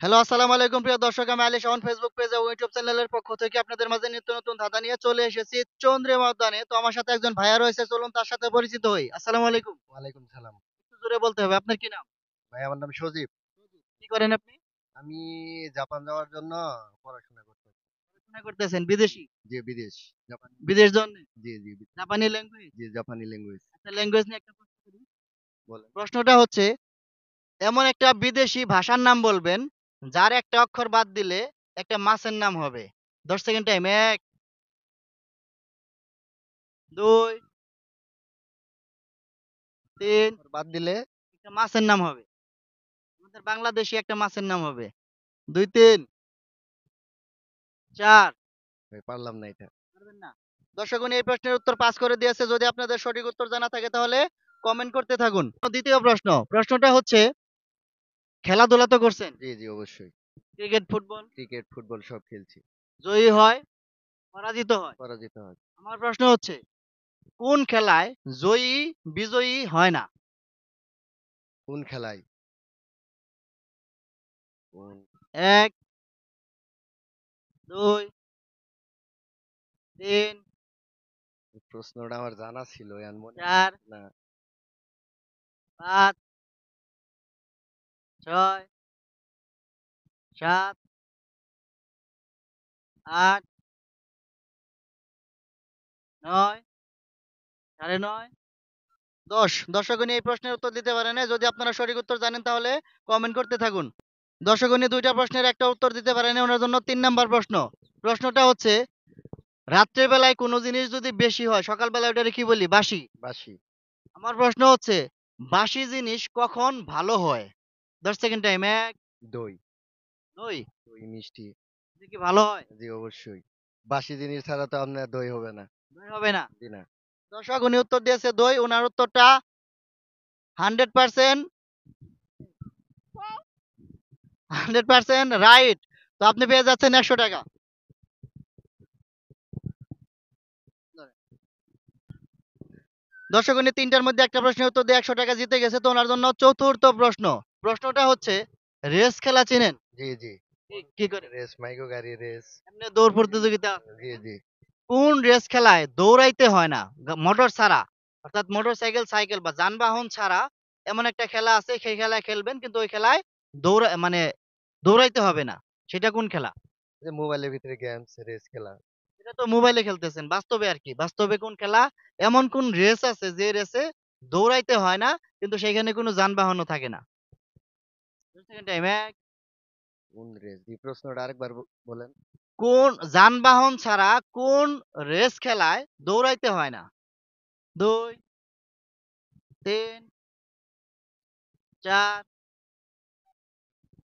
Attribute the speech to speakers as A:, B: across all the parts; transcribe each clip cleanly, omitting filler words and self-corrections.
A: Hello, আসসালামু আলাইকুম প্রিয় দর্শক। আমি আলী শাওন ফেসবুক পেজ ও ইউটিউব চ্যানেলের পক্ষ থেকে আপনাদের মাঝে নিত্য নতুন ধাঁধা নিয়ে চলে এসেছি চন্দ্রিমা উদ্যানে। তো আমার সাথে একজন ভাইয়া রয়েছে, চলুন তার সাথে পরিচিত হই। আসসালামু আলাইকুম।
B: ওয়ালাইকুম সালাম।
A: একটু জোরে বলতে হবে। আপনার কি নাম?
B: ভাই আমার নাম সজীব।
A: কি করেন আপনি?
B: আমি জাপান যাওয়ার জন্য পড়াশোনা করতেছি।
A: পড়াশোনা করতেছেন বিদেশি?
B: জি, বিদেশ। জাপানি।
A: বিদেশ জন্মে?
B: জি, জি,
A: জাপানি ল্যাঙ্গুয়েজ?
B: জি, জাপানি ল্যাঙ্গুয়েজ।
A: আচ্ছা, ল্যাঙ্গুয়েজ নিয়ে একটা প্রশ্ন করি।
B: বলেন।
A: প্রশ্নটা হচ্ছে, এমন একটা বিদেশি ভাষার নাম বলবেন যার একটা অক্ষর বাদ দিলে একটা মাছের নাম হবে। ১০ সেকেন্ড টাইম। ১, ২, ৩,
B: বাদ দিলে
A: একটা মাছের নাম হবে। আমাদের বাংলাদেশী একটা মাছের নাম হবে। ২, ৩, ৪।
B: ভাই পারলাম না এটা।
A: পারবেন না? দর্শকগণ এই প্রশ্নের উত্তর পাস করে দিয়েছে। যদি আপনাদের সঠিক উত্তর জানা থাকে তাহলে কমেন্ট করতে থাকুন। দ্বিতীয় প্রশ্ন। প্রশ্নটা হচ্ছে, খেলাধুলা তো করছেন।
B: জি, জি, অবশ্যই।
A: Cricket, football.
B: ক্রিকেট, ফুটবল সব খেলছি।
A: জয়ী হয়, পরাজিত হয়।
B: পরাজিত হয়।
A: আমার প্রশ্ন হচ্ছে, কোন খেলায় জয়ী বিজয়ী হয় না?
B: কোন খেলায়? কোন
A: ১, ২, ৩,
B: প্রশ্নটা আমার জানা ছিল এখন মনে
A: ৪,
B: না।
A: ৫, ৬, ৭, ৮, ৯, ৯:৩০, ১০। দর্শকগণ এই প্রশ্নের উত্তর দিতে পারে নাই। যদি আপনারা সঠিক উত্তর জানেন তাহলে কমেন্ট করতে থাকুন। দর্শকগণ ২ টা প্রশ্নের একটা উত্তর দিতে পারে নাই। ওনার জন্য ৩ নাম্বার প্রশ্ন। প্রশ্নটা হচ্ছে, রাত্রের বেলায় কোনো জিনিস যদি বেশি হয়, সকালবেলা ওটারে কি বলি? বাসি।
B: বাঁশি।
A: আমার প্রশ্ন হচ্ছে, বাসি জিনিস কখন ভালো হয়? ১০ সেকেন্ড টাইম। ১,
B: দই।
A: ২।
B: দই মিষ্টি।
A: এটা কি ভালো হয়?
B: জি, অবশ্যই। বাসি জিনিস ছাড়া তো আপনার দই হবে না।
A: দই হবে না।
B: জি না।
A: দর্শক উনি উত্তর দিয়েছে দই। উনার উত্তরটা 100% 100% রাইট। তো আপনি পেয়ে যাচ্ছেন ৳১০০। দর্শক উনি ৩ টার মধ্যে একটা প্রশ্নের উত্তর দিয়ে ৳১০০ জিতে গেছে। তো ওনার জন্য চতুর্থ প্রশ্ন। প্রশ্নটা হচ্ছে, রেস খেলা চিনেন?
B: জি, জি।
A: কি করে?
B: রেস, মাইক্রো গাড়ি রেস।
A: এমনি দৌড় প্রতিযোগিতা আছে, তাই
B: জি,
A: না?
B: জি।
A: কোন রেস খেলায় দৌড়াইতে হয় না? মোটর ছাড়া। অর্থাৎ মোটরসাইকেল, সাইকেল বা যানবাহন ছাড়া এমন একটা খেলা আছে, সেই খেলায় খেলবেন কিন্তু ওই খেলায় মানে দৌড়াইতে হবে না। সেটা কোন খেলা?
B: যে মোবাইলের ভিতরে গেমস, রেস খেলা।
A: এটা তো মোবাইলে খেলতেছেন। বাস্তবে আর কি? বাস্তবে কোন খেলা? এমন কোন রেস আছে যে রেসে দৌড়াইতে হয় না কিন্তু সেখানে কোনো যানবাহনও থাকে না? ২ সেকেন্ড টাইম। ১,
B: কোন রেস? জি, প্রশ্নটা আরেকবার বলেন।
A: কোন যানবাহন ছাড়া কোন রেস খেলায় দৌড়াইতে হয় না? ২, ৩, ৪,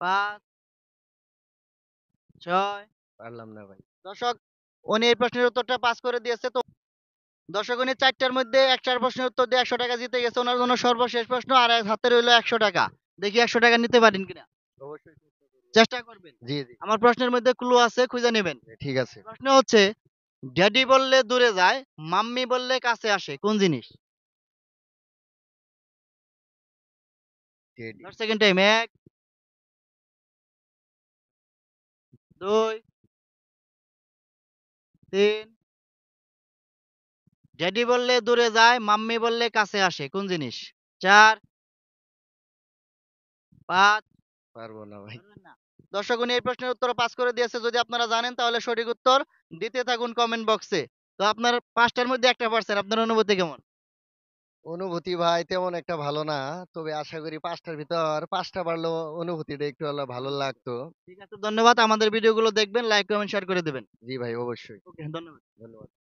A: ৫, ৬।
B: পারলাম না ভাই।
A: দর্শক উনি এই প্রশ্নের উত্তরটা পাস করে দিয়েছে। তো দর্শক উনি ৪ টার মধ্যে ১ টার প্রশ্নের উত্তর দিয়ে ৳১০০ জিতে গেছে। উনার জন্য সর্বশেষ প্রশ্ন আর হাতে রইল ৳১০০। দেখি ৳১০০ নিতে পারেন কিনা?
B: অবশ্যই চেষ্টা করব।
A: চেষ্টা করবেন।
B: জি, জি।
A: আমার প্রশ্নের মধ্যে ক্লু আছে, খুঁজে নিবেন।
B: ঠিক আছে।
A: প্রশ্ন হচ্ছে, ড্যাডি বললে দূরে যায়, মাম্মি বললে কাছে আসে। কোন জিনিস?
B: টেডি।
A: ১০ second time. ১, ২, ৩। ড্যাডি বললে দূরে যায়, মাম্মি বললে কাছে আসে। কোন জিনিস? ৪, ৫।
B: পারব না ভাই।
A: পারবেন না? দর্শক উনি এই প্রশ্নের উত্তর পাস করে দিয়েছে। যদি আপনারা জানেন তাহলে সঠিক উত্তর দিতে থাকুন কমেন্ট বক্সে। তো আপনার ৫ টার মধ্যে ১ টা পারছেন। আপনার অনুভূতি কেমন?
B: অনুভূতি ভাই তেমন একটা ভালো না। তবে আশা করি ৫ টার ভিতর ৫ টা পারলেও অনুভূতিটা একটু হলেও ভালো লাগতো।
A: ঠিক আছে, ধন্যবাদ। আমাদের ভিডিওগুলো দেখবেন, লাইক, কমেন্ট, শেয়ার করে দিবেন।
B: জি ভাই, অবশ্যই।
A: ওকে, ধন্যবাদ।
B: ধন্যবাদ।